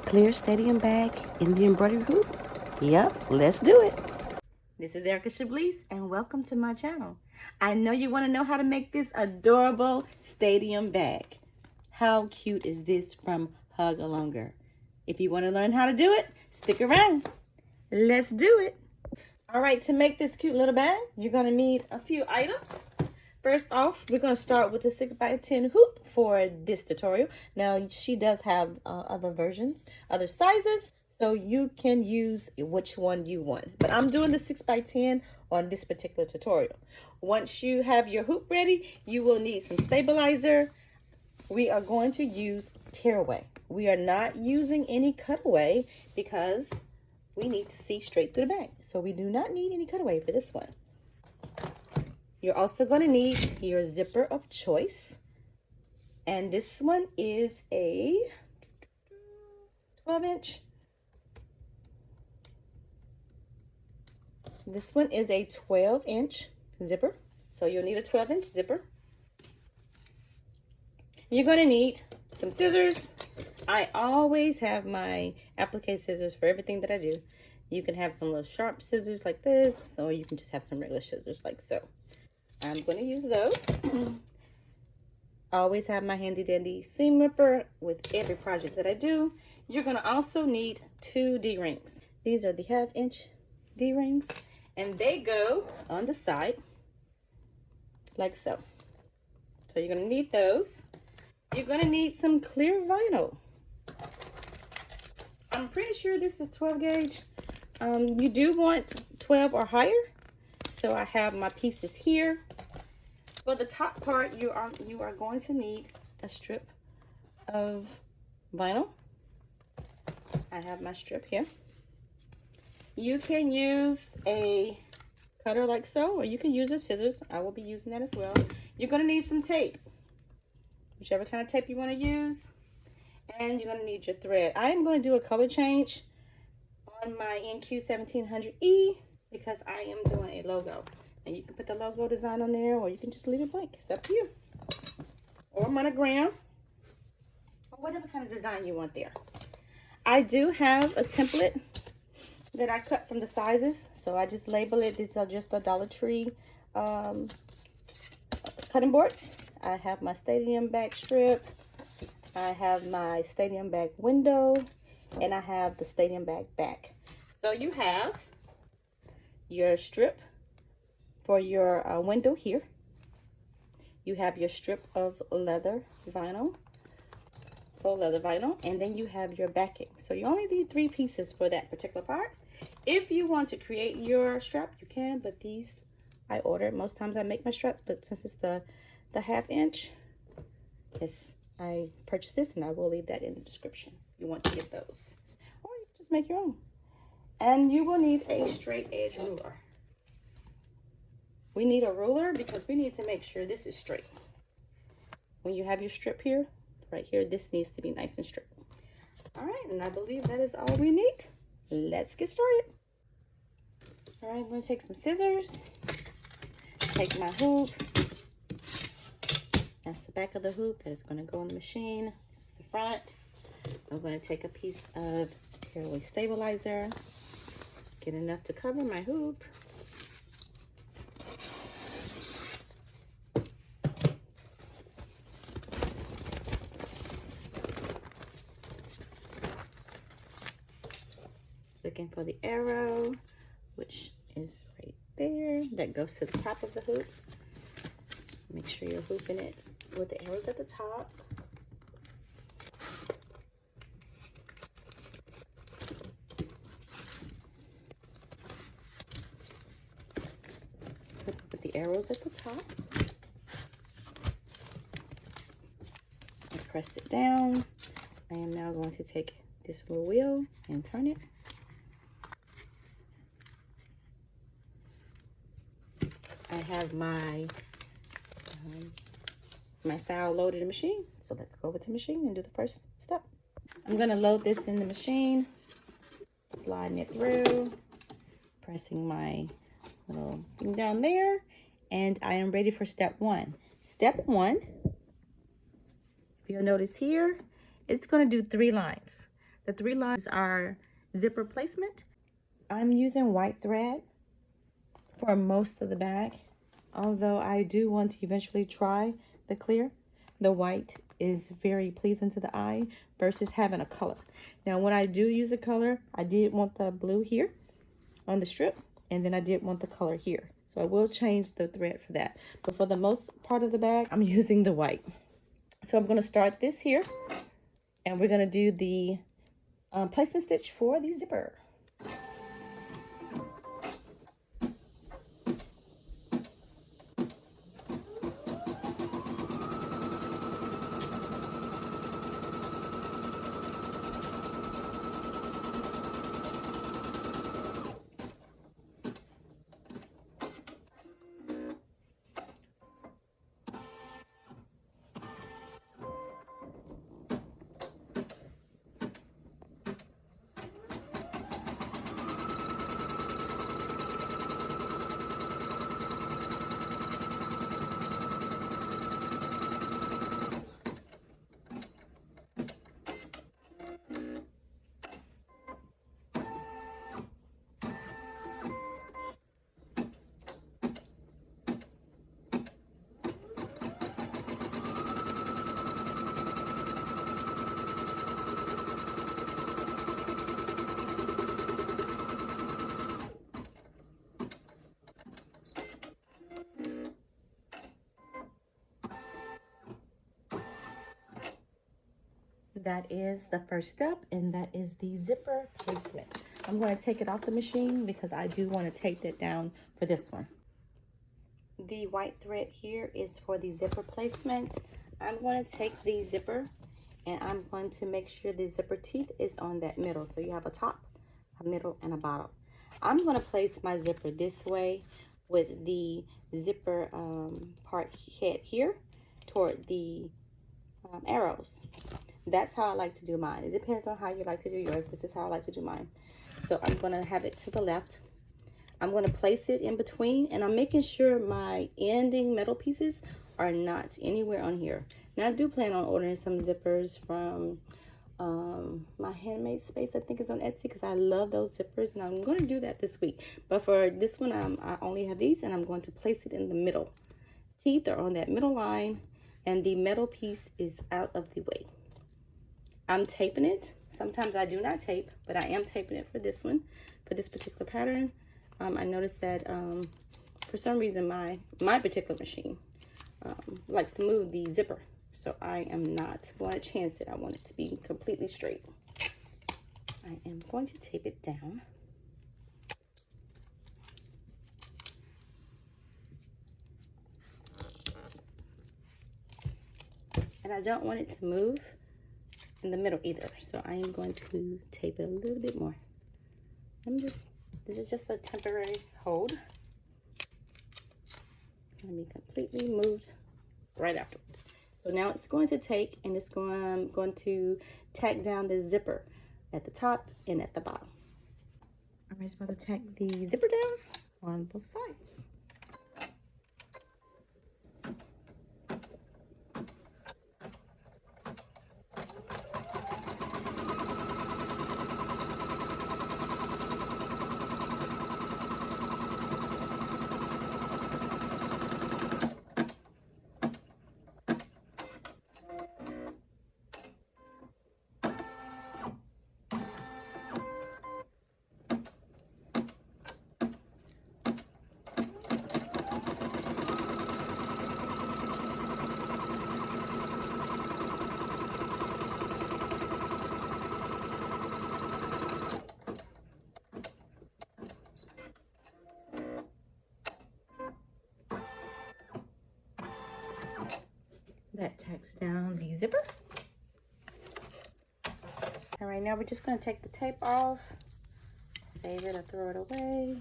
Clear stadium bag in the embroidery hoop? Yep, let's do it. This is Arika and welcome to my channel. I know you want to know how to make this adorable stadium bag. How cute is this from HugLonger? If you want to learn how to do it, stick around. Let's do it. All right, to make this cute little bag, you're going to need a few items. First off, we're going to start with the 6x10 hoop for this tutorial. Now, she does have other versions, other sizes, so you can use which one you want. But I'm doing the 6x10 on this particular tutorial. Once you have your hoop ready, you will need some stabilizer. We are going to use tearaway. We are not using any cutaway because we need to see straight through the bag. So we do not need any cutaway for this one. You're also going to need your zipper of choice. And this one is a 12-inch. This one is a 12-inch zipper. So you'll need a 12-inch zipper. You're going to need some scissors. I always have my applique scissors for everything that I do. You can have some little sharp scissors like this, or you can just have some regular scissors like so. I'm going to use those. I always have my handy dandy seam ripper with every project that I do. You're going to also need 2 D-rings. These are the 1/2-inch D-rings, and they go on the side like so. So you're going to need those. You're going to need some clear vinyl. I'm pretty sure this is 12 gauge. You do want 12 or higher. So I have my pieces here. For the top part, you are going to need a strip of vinyl. I have my strip here. You can use a cutter like so, or you can use the scissors. I will be using that as well. You're going to need some tape, whichever kind of tape you want to use. And you're going to need your thread. I am going to do a color change on my NQ1700E because I am doing a logo. And you can put the logo design on there, or you can just leave it blank. It's up to you. Or monogram, or whatever kind of design you want there. I do have a template that I cut from the sizes, so I just label it. These are just the Dollar Tree cutting boards. I have my stadium bag strip. I have my stadium bag window, and I have the stadium bag back. So you have your strip for your window here. You have your strip of leather vinyl, faux leather vinyl, and then you have your backing. So you only need 3 pieces for that particular part. If you want to create your strap, you can, but these I ordered. Most times I make my straps, but since it's the 1/2-inch, yes, I purchased this, and I will leave that in the description if you want to get those. Or you can just make your own. And you will need a straight edge ruler. We need a ruler because we need to make sure this is straight. When you have your strip here, right here, this needs to be nice and straight. All right, and I believe that is all we need. Let's get started. All right, I'm going to take some scissors, take my hoop. That's the back of the hoop that is going to go in the machine. This is the front. I'm going to take a piece of tearaway stabilizer, get enough to cover my hoop. Looking for the arrow, which is right there. That goes to the top of the hoop. Make sure you're hooping it with the arrows at the top. Put the arrows at the top. I pressed it down. I am now going to take this little wheel and turn it. I have my my file loaded in the machine. So let's go over to the machine and do the first step. I'm going to load this in the machine, sliding it through, pressing my little thing down there, and I am ready for step 1. Step 1, if you'll notice here, it's going to do 3 lines. The 3 lines are zipper placement. I'm using white thread for most of the bag, although I do want to eventually try the clear. The white is very pleasing to the eye versus having a color. Now, when I do use a color, I did want the blue here on the strip, and then I did want the color here. So I will change the thread for that. But for the most part of the bag, I'm using the white. So I'm going to start this here, and we're going to do the placement stitch for the zipper. That is the first step, and that is the zipper placement. I'm going to take it off the machine because I do want to tape it down for this one. The white thread here is for the zipper placement. I'm going to take the zipper and I'm going to make sure the zipper teeth is on that middle. So you have a top, a middle, and a bottom. I'm going to place my zipper this way with the zipper part head here toward the arrows. That's how I like to do mine. It depends on how you like to do yours. This is how I like to do mine. So I'm going to have it to the left. I'm going to place it in between, and I'm making sure my ending metal pieces are not anywhere on here. Now, I do plan on ordering some zippers from my handmade space. I think it's on Etsy because I love those zippers, and I'm going to do that this week. But for this one, I only have these, and I'm going to place it in the middle. Teeth are on that middle line, and the metal piece is out of the way. I'm taping it. Sometimes I do not tape, but I am taping it for this one, for this particular pattern. I noticed that for some reason my particular machine likes to move the zipper, so I am not going to chance it. I want it to be completely straight. I am going to tape it down. And I don't want it to move in the middle either, so I am going to tape it a little bit more. This is just a temporary hold. It's going to be completely moved right afterwards. So now it's going to take, and I'm going to tack down the zipper at the top and at the bottom. I'm just going to tack the zipper down on both sides. That tacks down the zipper. All right, now we're just going to take the tape off, save it or throw it away,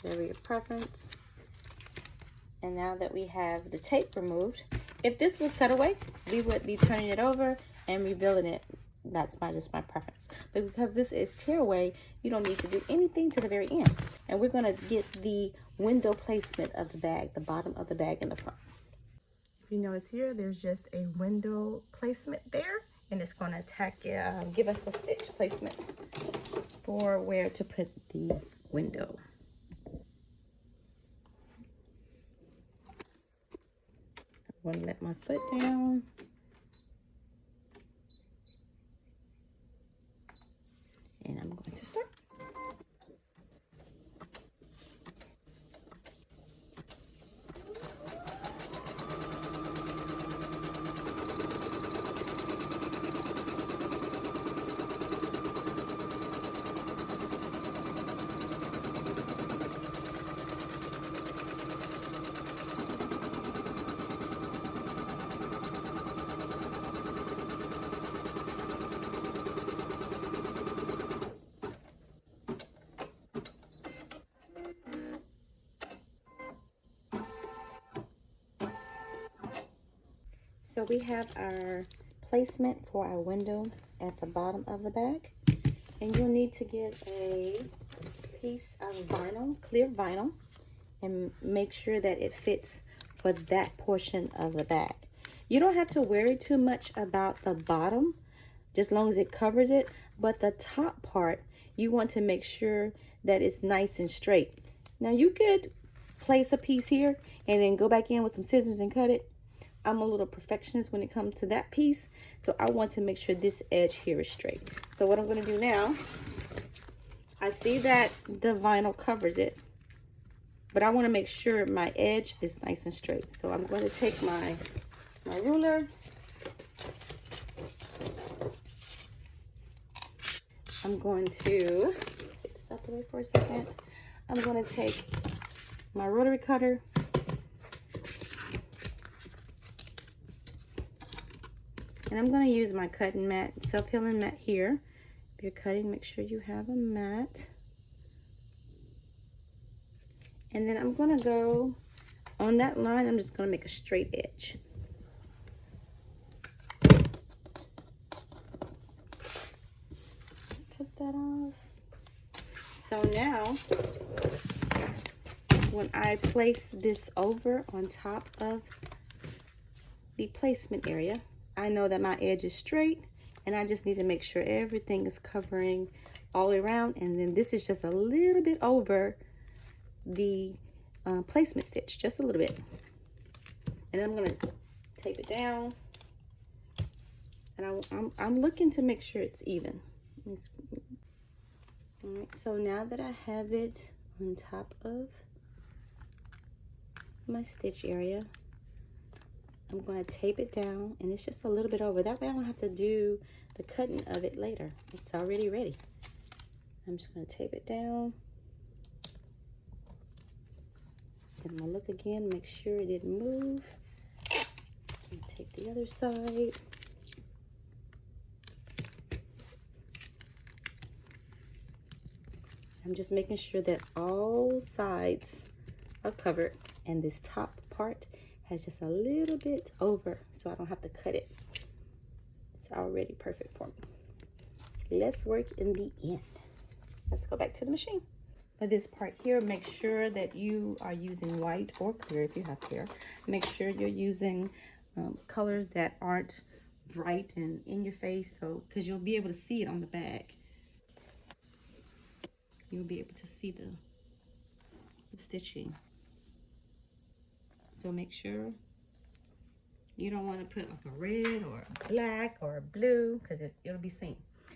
whatever your preference. And now that we have the tape removed, if this was cut away, we would be turning it over and rebuilding it. That's just my preference. But because this is tearaway, you don't need to do anything to the very end. And we're going to get the window placement of the bag, the bottom of the bag in the front. If you notice here, there's just a window placement there, and it's going to give us a stitch placement for where to put the window. I'm going to let my foot down. And I'm going to start. So we have our placement for our window at the bottom of the bag, and you'll need to get a piece of vinyl, clear vinyl, and make sure that it fits for that portion of the bag. You don't have to worry too much about the bottom, just as long as it covers it, but the top part, you want to make sure that it's nice and straight. Now you could place a piece here and then go back in with some scissors and cut it. I'm a little perfectionist when it comes to that piece, so I want to make sure this edge here is straight. So what I'm going to do now, I see that the vinyl covers it, but I want to make sure my edge is nice and straight. So I'm going to take my ruler. I'm going to take this out the way for a second. I'm going to take my rotary cutter. And I'm going to use my cutting mat, self-healing mat here. If you're cutting, make sure you have a mat. And then I'm going to go on that line. I'm just going to make a straight edge. Cut that off. So now, when I place this over on top of the placement area, I know that my edge is straight, and I just need to make sure everything is covering all the way around. And then this is just a little bit over the placement stitch, just a little bit. And I'm going to tape it down, and I'm looking to make sure it's even. All right, so now that I have it on top of my stitch area, I'm going to tape it down, and it's just a little bit over. That way I don't have to do the cutting of it later. It's already ready. I'm just going to tape it down. Then I'm going to look again, make sure it didn't move. And take the other side. I'm just making sure that all sides are covered, and this top part has just a little bit over, so I don't have to cut it. It's already perfect for me. Let's work in the end. Let's go back to the machine. For this part here, make sure that you are using white or clear if you have clear. Make sure you're using colors that aren't bright and in your face, so because you'll be able to see it on the bag. You'll be able to see the stitching. So make sure you don't want to put like a red or a black or a blue, because it'll be seen.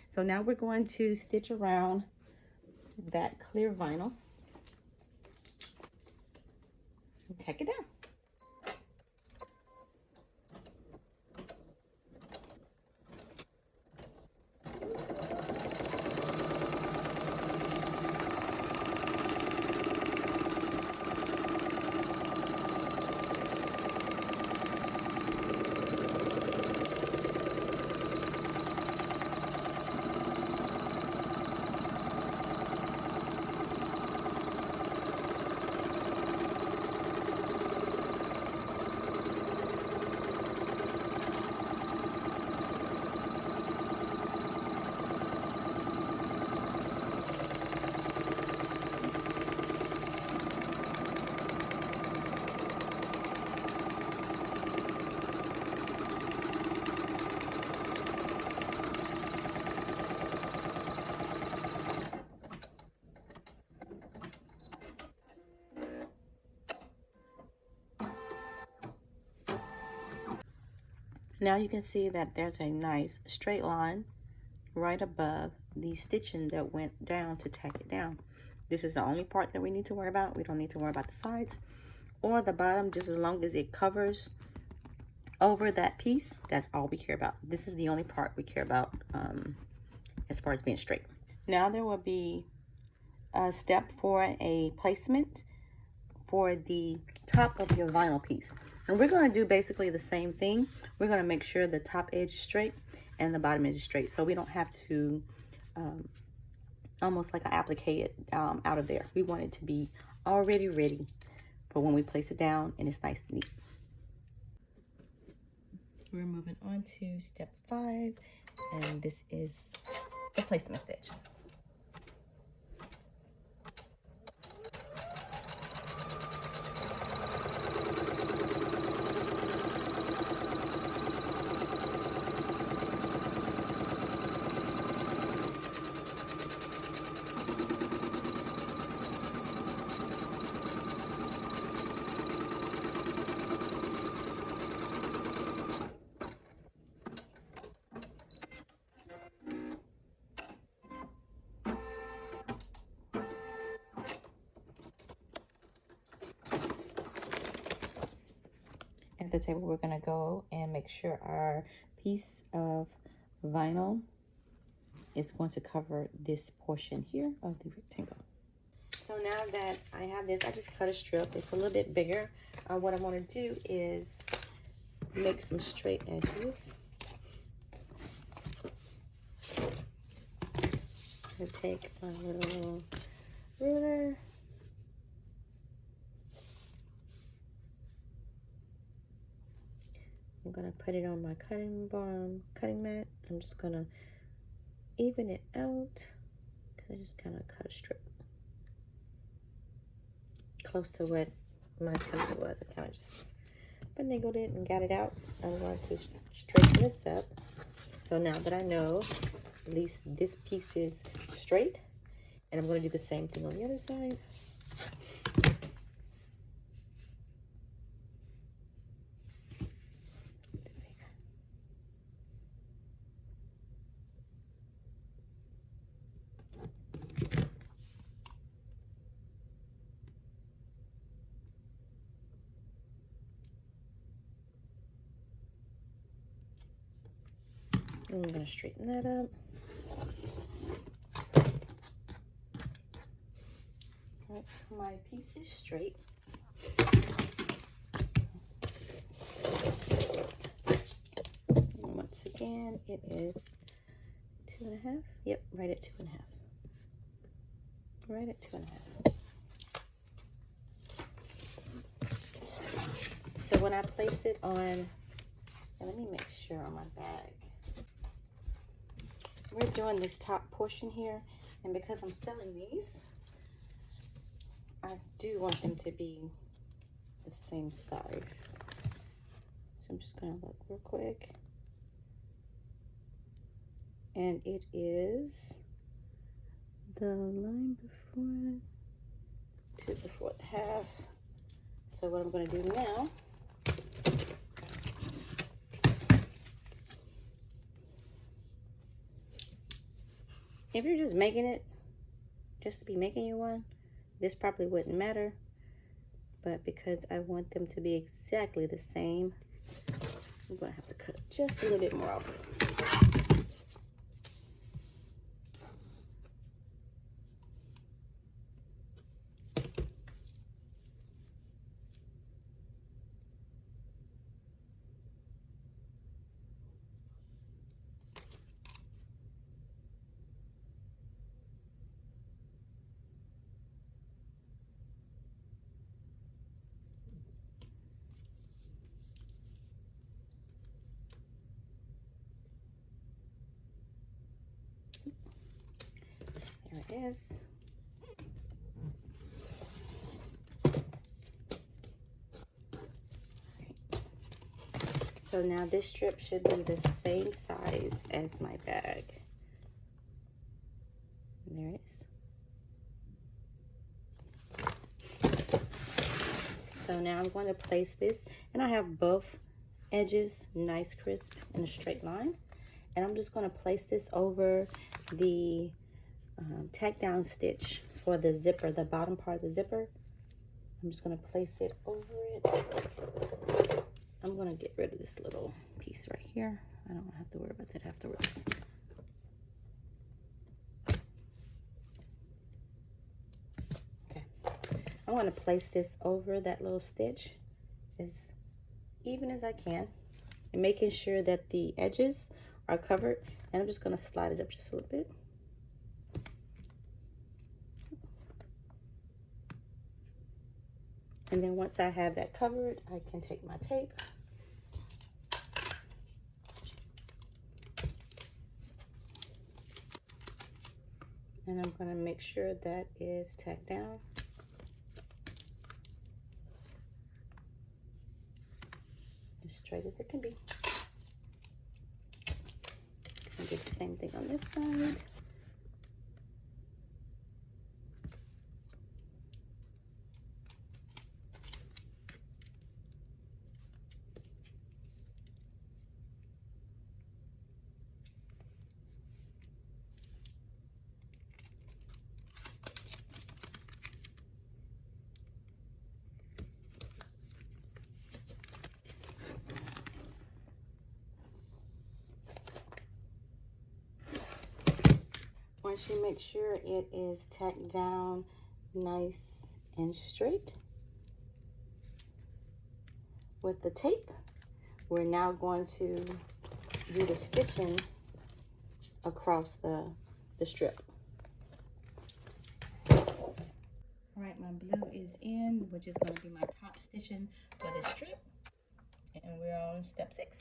So now we're going to stitch around that clear vinyl and tack it down. Now you can see that there's a nice straight line right above the stitching that went down to tack it down. This is the only part that we need to worry about. We don't need to worry about the sides or the bottom, just as long as it covers over that piece. That's all we care about. This is the only part we care about as far as being straight. Now there will be a step for a placement for the top of your vinyl piece. And we're going to do basically the same thing. We're going to make sure the top edge is straight and the bottom edge is straight, so we don't have to almost like applique it out of there. We want it to be already ready for when we place it down and it's nice and neat. We're moving on to step 5, and this is the placement stitch. At the table, we're going to go and make sure our piece of vinyl is going to cover this portion here of the rectangle. So now that I have this, I just cut a strip. It's a little bit bigger. What I want to do is make some straight edges. I'm going to take a little ruler. I'm gonna put it on my cutting mat. I'm just gonna even it out, because I just kind of cut a strip close to what my template was. I kind of just finagled it and got it out. I'm going to straighten this up. So now that I know at least this piece is straight, and I'm going to do the same thing on the other side. I'm going to straighten that up. All right, so my piece is straight. And once again, it is 2.5. Yep, right at 2.5. Right at 2.5. So when I place it on, and let me make sure on my bag. We're doing this top portion here, and because I'm selling these, I do want them to be the same size. So I'm just gonna look real quick. And it is the line before, 2 before the half. So what I'm gonna do now, if you're just making it, just to be making you one, this probably wouldn't matter. But because I want them to be exactly the same, I'm gonna have to cut just a little bit more off. There it is. So now this strip should be the same size as my bag. And there it is. So now I'm going to place this, and I have both edges nice, crisp, in a straight line. And I'm just going to place this over the tack down stitch for the zipper, the bottom part of the zipper. I'm just going to place it over it. I'm going to get rid of this little piece right here. I don't have to worry about that afterwards. Okay. I'm going to place this over that little stitch as even as I can, and making sure that the edges are covered. And I'm just going to slide it up just a little bit. And then once I have that covered, I can take my tape and I'm going to make sure that is tacked down. As straight as it can be. I'll do the same thing on this side. Once you make sure it is tacked down nice and straight with the tape, we're now going to do the stitching across the strip. All right, my blue is in, which is going to be my top stitching for this strip, and we're on step 6.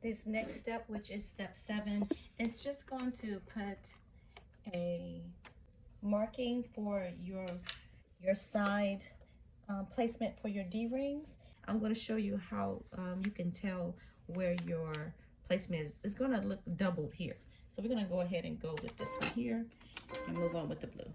This next step, which is step 7, it's just going to put a marking for your side placement for your D-rings. I'm going to show you how you can tell where your placement is. It's going to look doubled here. So we're going to go ahead and go with this one here and move on with the blue.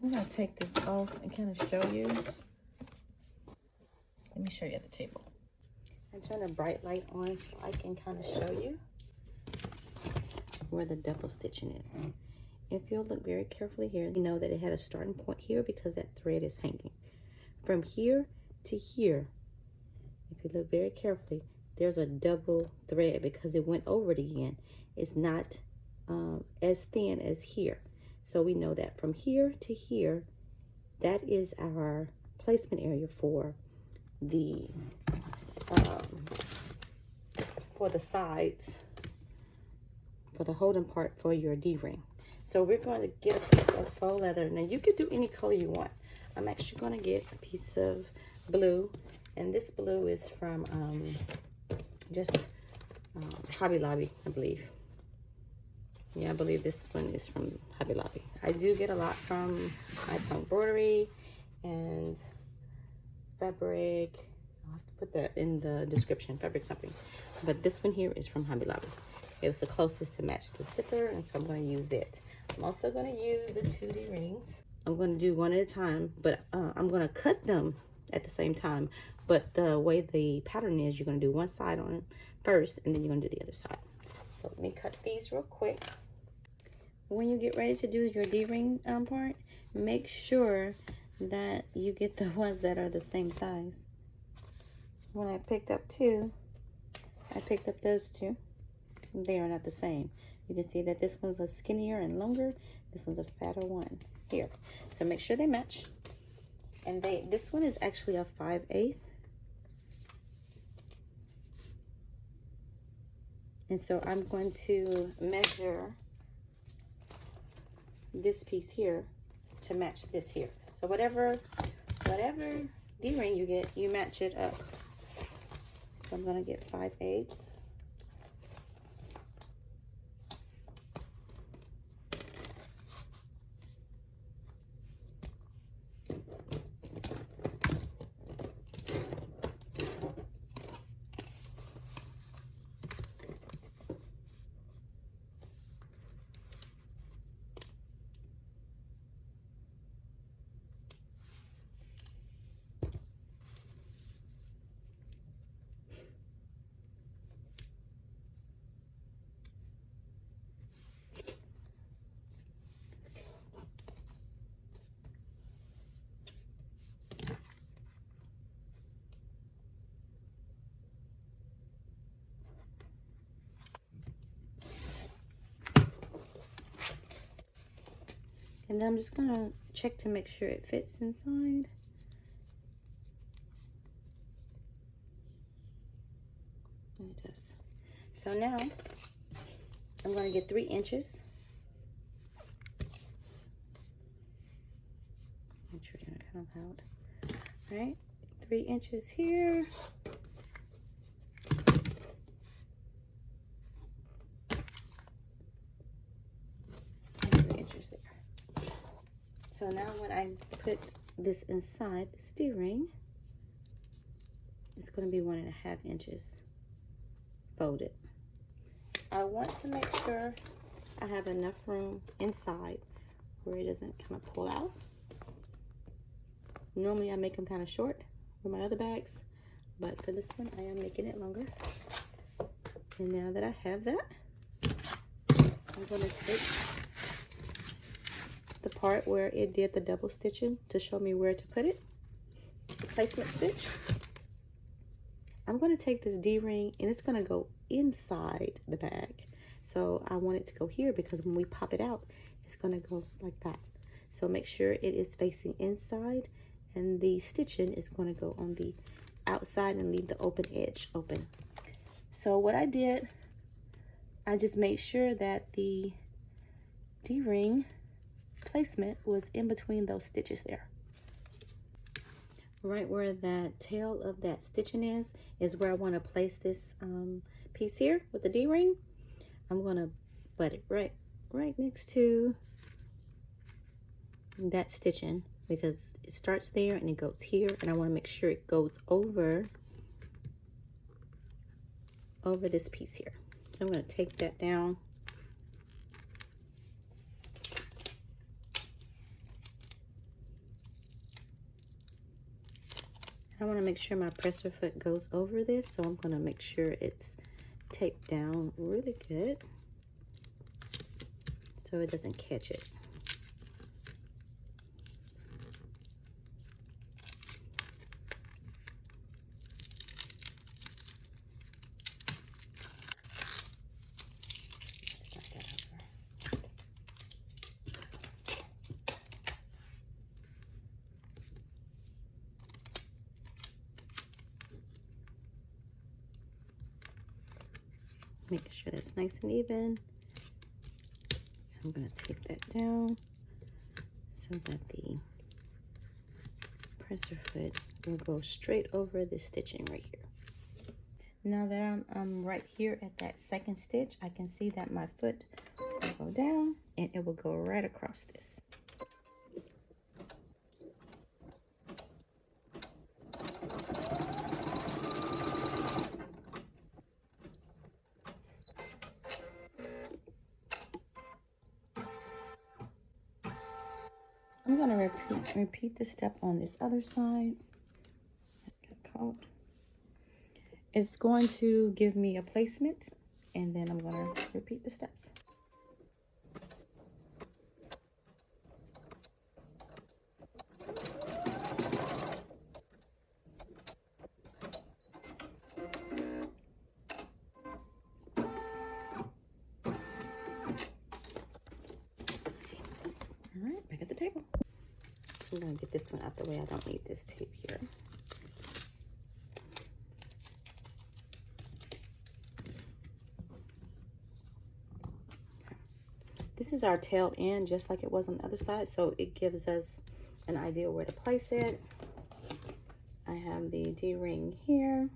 I'm going to take this off and kind of show you. Let me show you at the table. And turn the bright light on so I can kind of show you where the double stitching is. If you'll look very carefully here, you know that it had a starting point here because that thread is hanging. From here to here, if you look very carefully, there's a double thread because it went over it again. It's not as thin as here. So we know that from here to here, that is our placement area for the sides, for the holding part for your D-ring. So we're going to get a piece of faux leather. Now you could do any color you want. I'm actually going to get a piece of blue, and this blue is from Hobby Lobby, I believe. Yeah, I believe this one is from Hobby Lobby. I do get a lot from Embroidery and Fabric. I'll have to put that in the description, Fabric something. But this one here is from Hobby Lobby. It was the closest to match the zipper, and so I'm going to use it. I'm also going to use the 2D rings. I'm going to do one at a time, but I'm going to cut them at the same time. But the way the pattern is, you're going to do one side on it first, and then you're going to do the other side. So let me cut these real quick. When you get ready to do your D-ring part, make sure that you get the ones that are the same size. When I picked up two, I picked up those two. They are not the same. You can see that this one's a skinnier and longer. This one's a fatter one here. So make sure they match. And this one is actually a 5/8. And so I'm going to measure this piece here to match this here. So whatever D-ring you get, you match it up. So I'm gonna get 5/8. And then I'm just gonna check to make sure it fits inside. And it does. So now I'm gonna get 3 inches. Make sure you're kind of loud. All right, 3 inches here. And 3 inches there. So now when I put this inside this D-ring, it's going to be 1.5 inches folded. I want to make sure I have enough room inside where it doesn't kind of pull out. Normally I make them kind of short with my other bags, but for this one I am making it longer. And now that I have that, I'm going to take the part where it did the double stitching to show me where to put it, the placement stitch. I'm going to take this D-ring and it's going to go inside the bag. So I want it to go here because when we pop it out, it's going to go like that. So make sure it is facing inside, and the stitching is going to go on the outside and leave the open edge open. So what I did, I just made sure that the D-ring placement was in between those stitches there. Right where that tail of that stitching is where I want to place this piece here with the D-ring. I'm going to butt it right next to that stitching, because it starts there and it goes here, and I want to make sure it goes over this piece here. So I'm going to take that down. I want to make sure my presser foot goes over this, so I'm going to make sure it's taped down really good so it doesn't catch it. Make sure that's nice and even. I'm going to tape that down so that the presser foot will go straight over the stitching right here. Now that I'm right here at that second stitch, I can see that my foot will go down and it will go right across this. I'm going to repeat this step on this other side. Got caught. It's going to give me a placement, and then I'm gonna repeat the steps. All right, back at the table. I'm gonna get this one out the way. I don't need this tape here. This is our tail end, just like it was on the other side, so it gives us an idea where to place it. I have the D-ring here,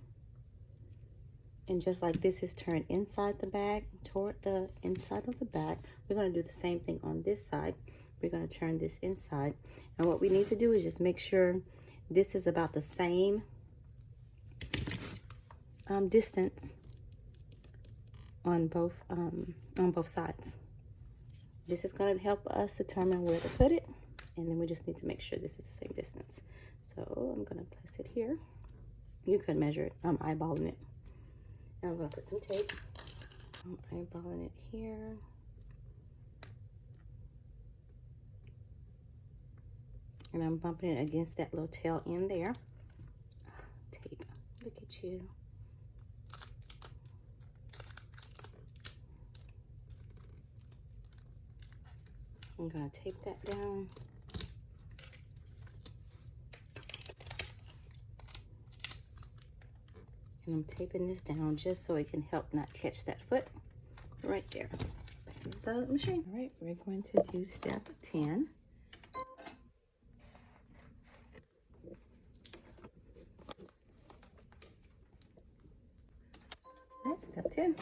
and just like this is turned inside the bag, toward the inside of the bag, we're going to do the same thing on this side. We're going to turn this inside, and what we need to do is just make sure this is about the same distance on both sides. This is going to help us determine where to put it, and then we just need to make sure this is the same distance. So I'm going to place it here. You could measure it. I'm eyeballing it. And I'm going to put some tape. I'm eyeballing it here. And I'm bumping it against that little tail end there. Tape. Look at you. I'm going to tape that down. And I'm taping this down just so it can help not catch that foot right there. Back in the machine. All right, we're going to do step 10. All right, step 10.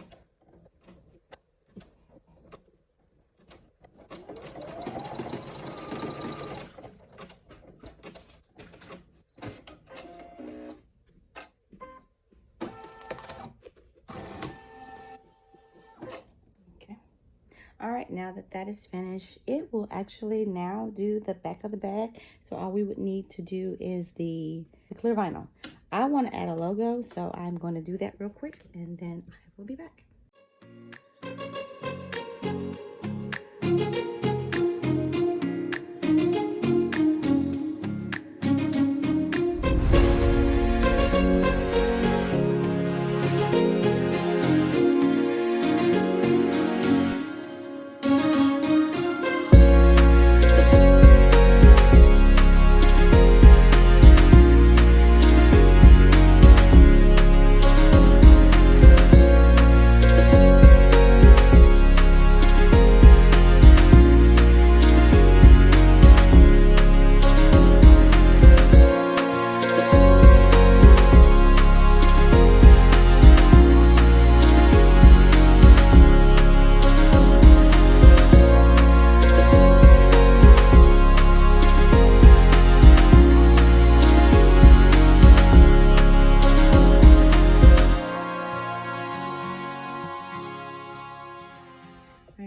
All right, now that that is finished, it will actually now do the back of the bag. So all we would need to do is the clear vinyl. I want to add a logo, so I'm going to do that real quick, and then I will be back.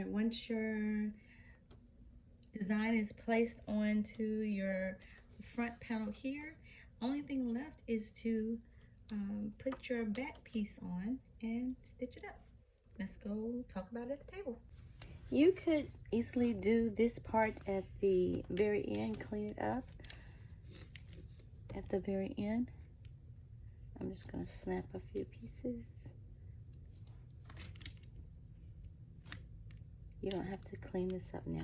Once your design is placed onto your front panel here, only thing left is to put your back piece on and stitch it up. Let's go talk about it at the table. You could easily do this part at the very end, clean it up at the very end. I'm just going to snap a few pieces. You don't have to clean this up now.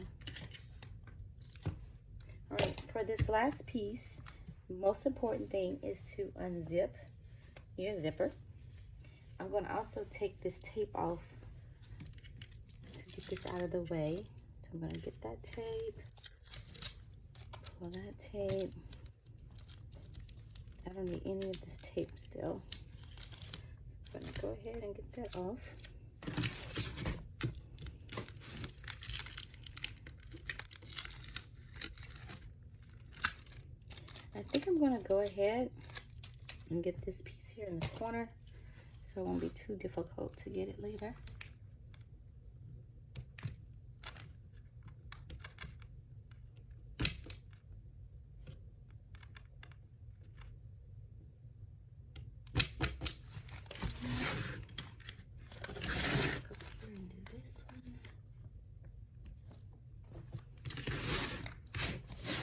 All right, for this last piece, the most important thing is to unzip your zipper. I'm going to also take this tape off to get this out of the way. So I'm going to get that tape, pull that tape. I don't need any of this tape still. So I'm going to go ahead and get that off. I think I'm going to go ahead and get this piece here in the corner so it won't be too difficult to get it later.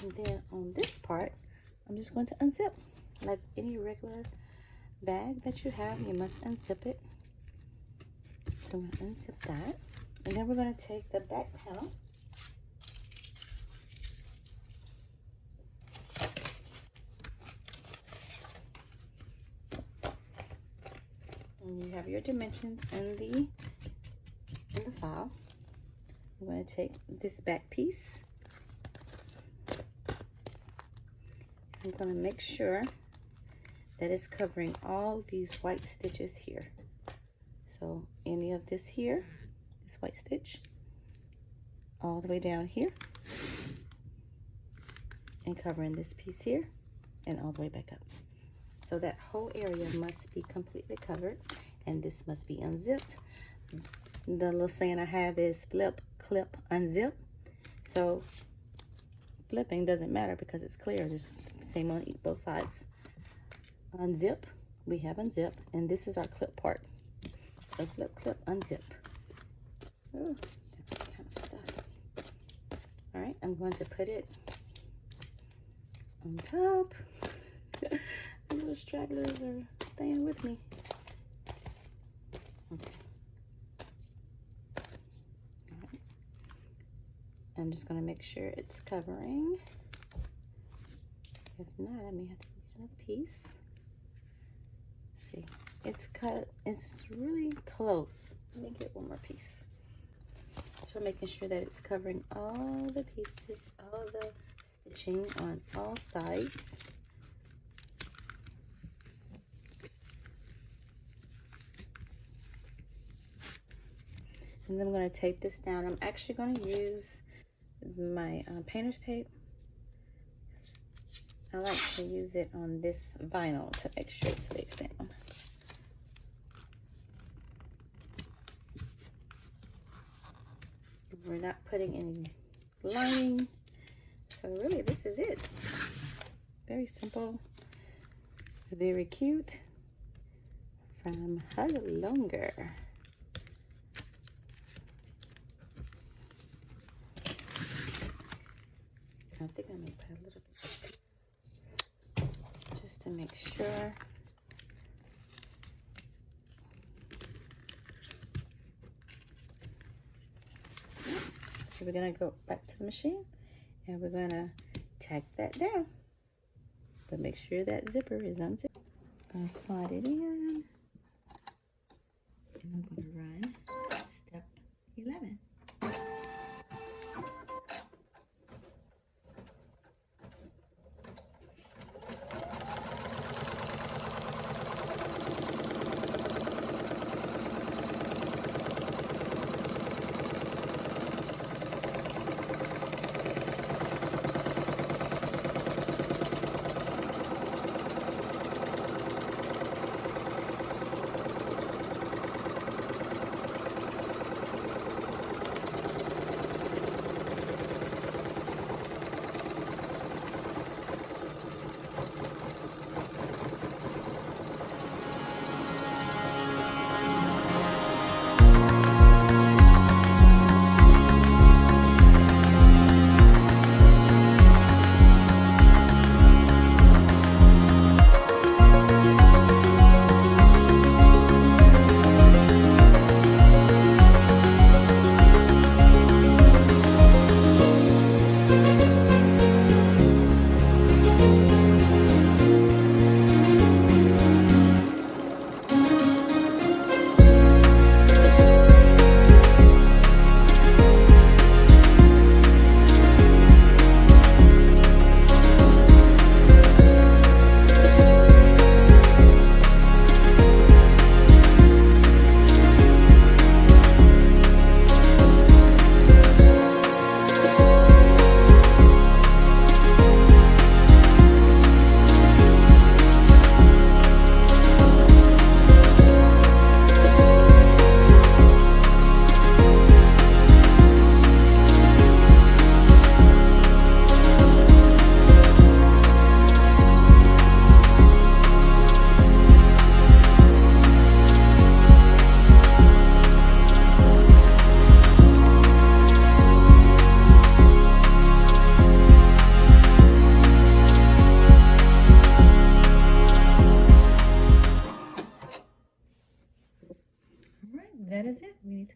And then on this part, I'm just going to unzip. Like any regular bag that you have, you must unzip it. So I'm going to unzip that. And then we're going to take the back panel. And you have your dimensions in the file. I'm going to take this back piece. I'm going to make sure that it's covering all these white stitches here. So any of this here, this white stitch, all the way down here, and covering this piece here, and all the way back up. So that whole area must be completely covered, and this must be unzipped. The little saying I have is flip, clip, unzip. So flipping doesn't matter because it's clear, just same on both sides. Unzip, we have unzip, and this is our clip part. So flip, clip, unzip. Ooh, that kind of stuff. All right, I'm going to put it on top. The little stragglers are staying with me. Okay. All right. I'm just going to make sure it's covering. If not, I may have to get another piece. Let's see, it's cut. It's really close. Let me get one more piece. So we're making sure that it's covering all the pieces, all the stitching on all sides. And then I'm going to tape this down. I'm actually going to use my painter's tape. I like to use it on this vinyl to make sure it stays down. We're not putting any lining. So really, this is it. Very simple, very cute, from HugLonger. I think I may put a little bit just to make sure. So we're gonna go back to the machine and we're gonna tack that down. But make sure that zipper is unzipped. I'm gonna slide it in. And I'm gonna run step 11.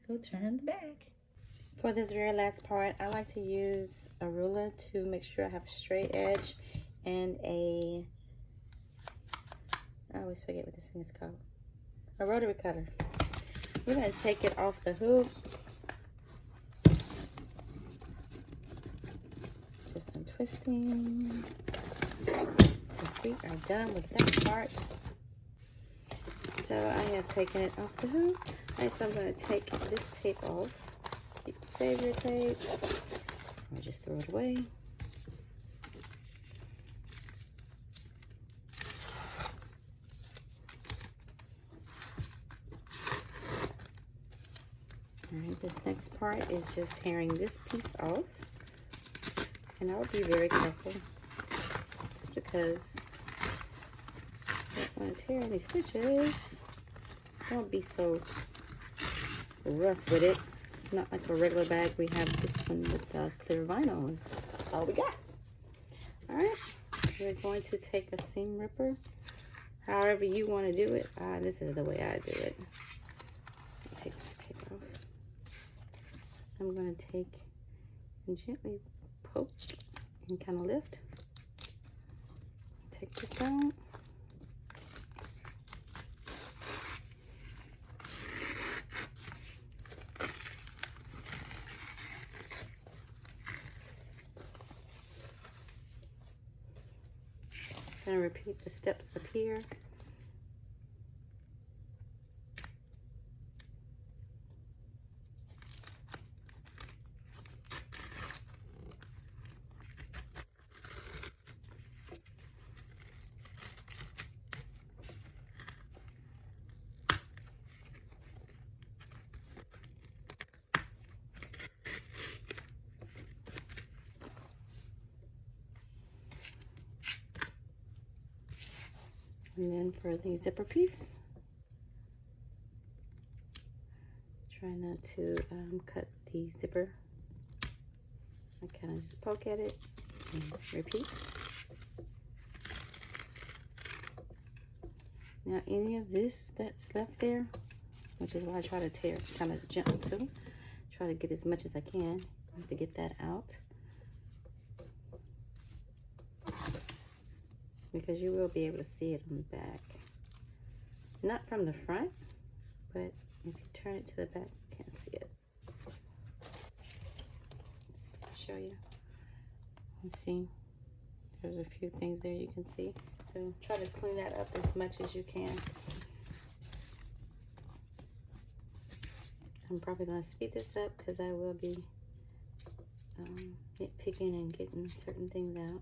go turn the back. For this very last part, I like to use a ruler to make sure I have a straight edge and I always forget what this thing is called. A rotary cutter. We're going to take it off the hoop. Just untwisting. We are done with that part. So I have taken it off the hoop. Alright, so I'm going to take this tape off. You can save your tape or just throw it away. Alright, this next part is just tearing this piece off. And I would be very careful just because I don't want to tear any stitches. Don't be so rough with it. It's not like a regular bag. We have this one with clear vinyl. That's all we got. Alright, we're going to take a seam ripper. However you want to do it. This is the way I do it. Take this tape off. I'm going to take and gently poke and kind of lift. Take this out. Gonna repeat the steps up here. And then for the zipper piece, try not to cut the zipper. I kind of just poke at it and repeat. Now any of this that's left there, which is why I try to tear kind of gentle too, try to get as much as I can to get that out. Because you will be able to see it on the back. Not from the front, but if you turn it to the back, you can't see it. Let's see if I can show you. Let's see. There's a few things there you can see. So try to clean that up as much as you can. I'm probably going to speed this up because I will be nitpicking and getting certain things out.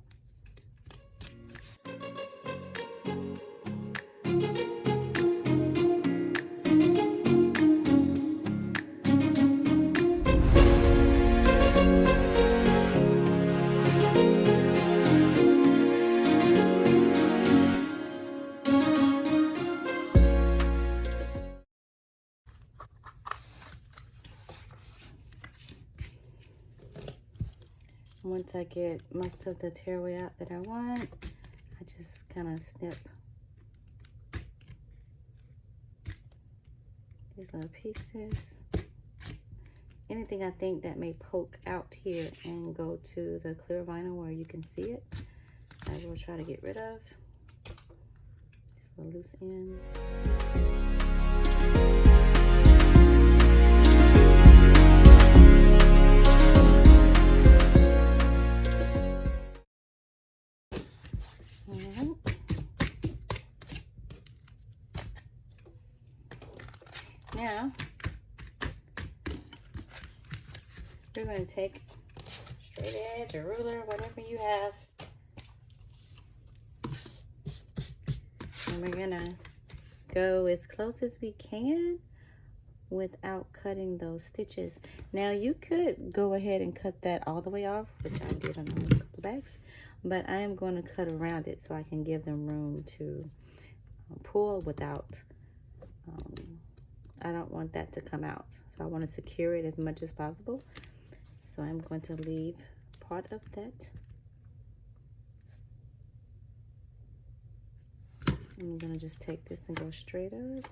Once I get most of the tearaway out that I want, I just kind of snip these little pieces. Anything I think that may poke out here and go to the clear vinyl where you can see it, I will try to get rid of. Just a loose end. Now, we're going to take straight edge or ruler, whatever you have, and we're going to go as close as we can without cutting those stitches. Now, you could go ahead and cut that all the way off, which I did on a couple of bags, but I am going to cut around it so I can give them room to pull without I don't want that to come out. So I want to secure it as much as possible. So I'm going to leave part of that. I'm going to just take this and go straight up.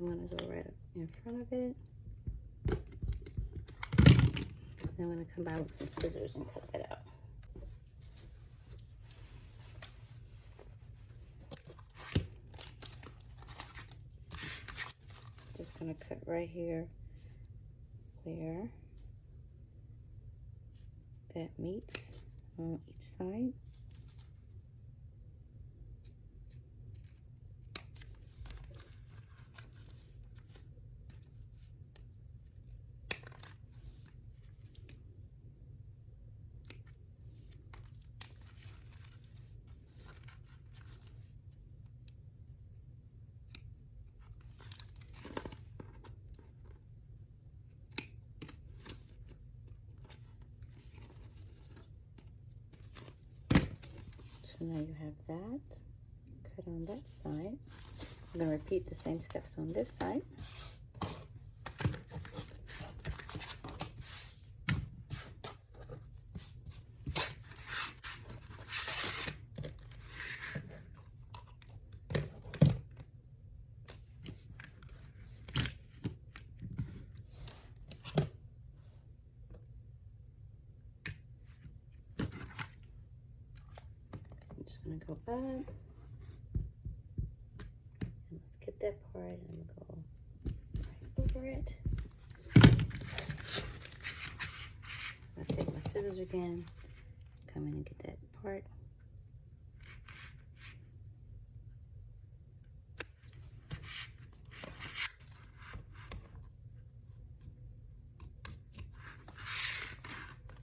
I'm going to go right up in front of it. Then I'm going to come by with some scissors and cut that out. Just going to cut right here where that meets on each side. So now you have that cut on that side. I'm going to repeat the same steps on this side. Just gonna go back and skip that part and go right over it. I'll take my scissors again, come in and get that part.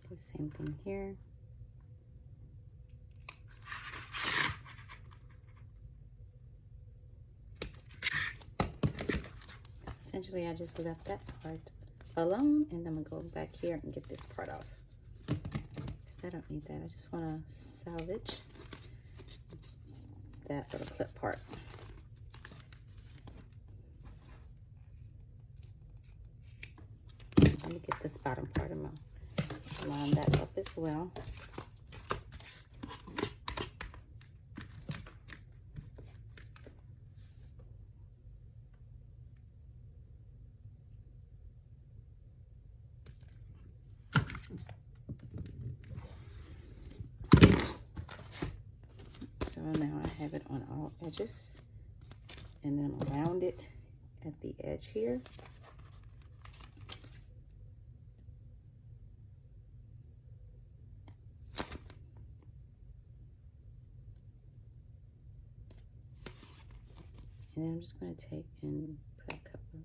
Do the same thing here. Essentially, I just left that part alone, and I'm gonna go back here and get this part off because I don't need that. I just want to salvage that little clip part. Let me get this bottom part. I'm gonna line that up as well. So now I have it on all edges, and then I'm around it at the edge here. And then I'm just going to take and put a couple of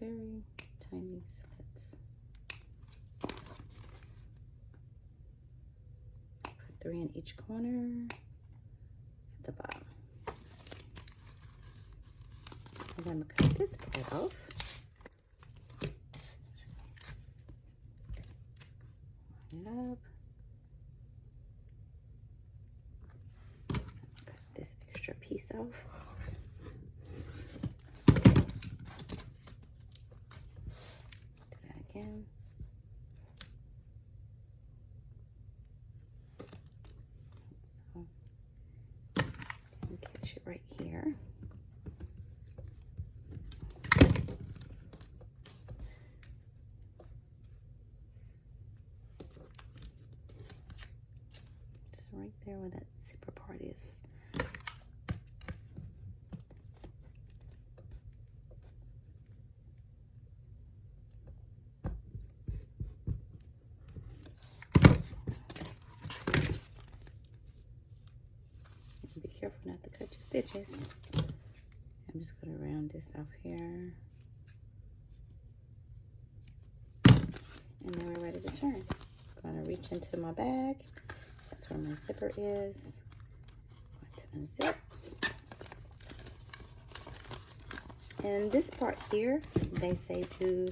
very tiny slits. Put 3 in each corner at the bottom. And then I'm going to cut this part off. Line it up. Cut this extra piece off. Again. So let me catch it right here. Just right there where that zipper part is. Be careful not to cut your stitches. I'm just going to round this off here. And then we're ready to turn. I'm going to reach into my bag. That's where my zipper is. I'm going to unzip. And this part here, they say to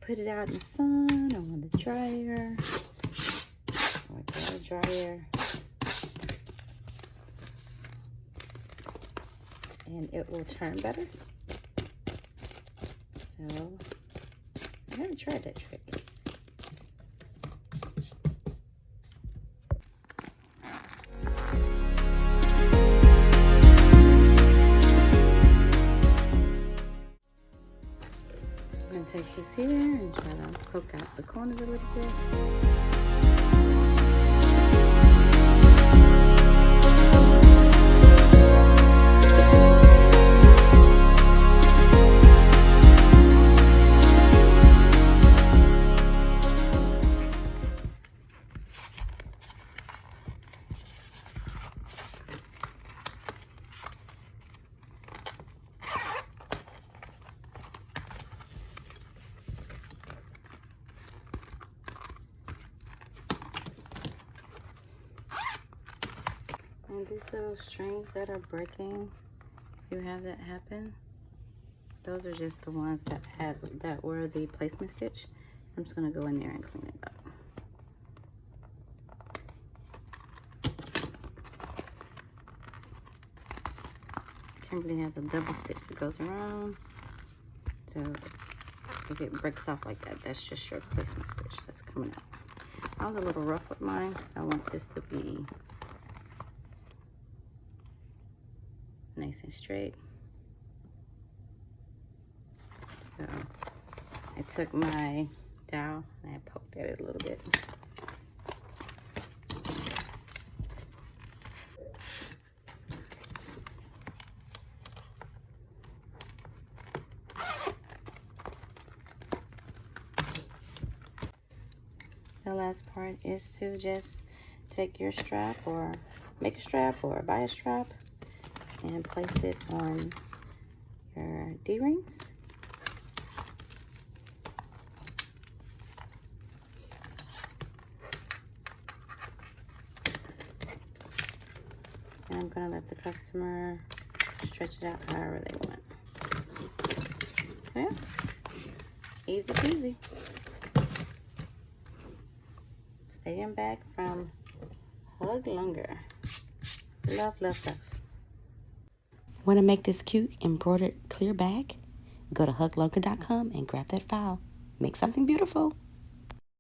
put it out in the sun or on the dryer. Or the dryer. And it will turn better. So I haven't tried that trick. this here and try to poke out the corners a little bit. And these little strings that are breaking, if you have that happen, those are just the ones that were the placement stitch. I'm just gonna go in there and clean it up. Kimberly has a double stitch that goes around, so if it breaks off like that, that's just your placement stitch that's coming out. I was a little rough with mine. I want this to be nice and straight. So I took my dowel and I poked at it a little bit. The last part is to just take your strap, or make a strap or buy a strap, and place it on your D-rings. And I'm gonna let the customer stretch it out however they want. Yeah, easy peasy. Stadium bag from HugLonger. Love, love, love. Want to make this cute embroidered clear bag? Go to HugLonger.com and grab that file. Make something beautiful.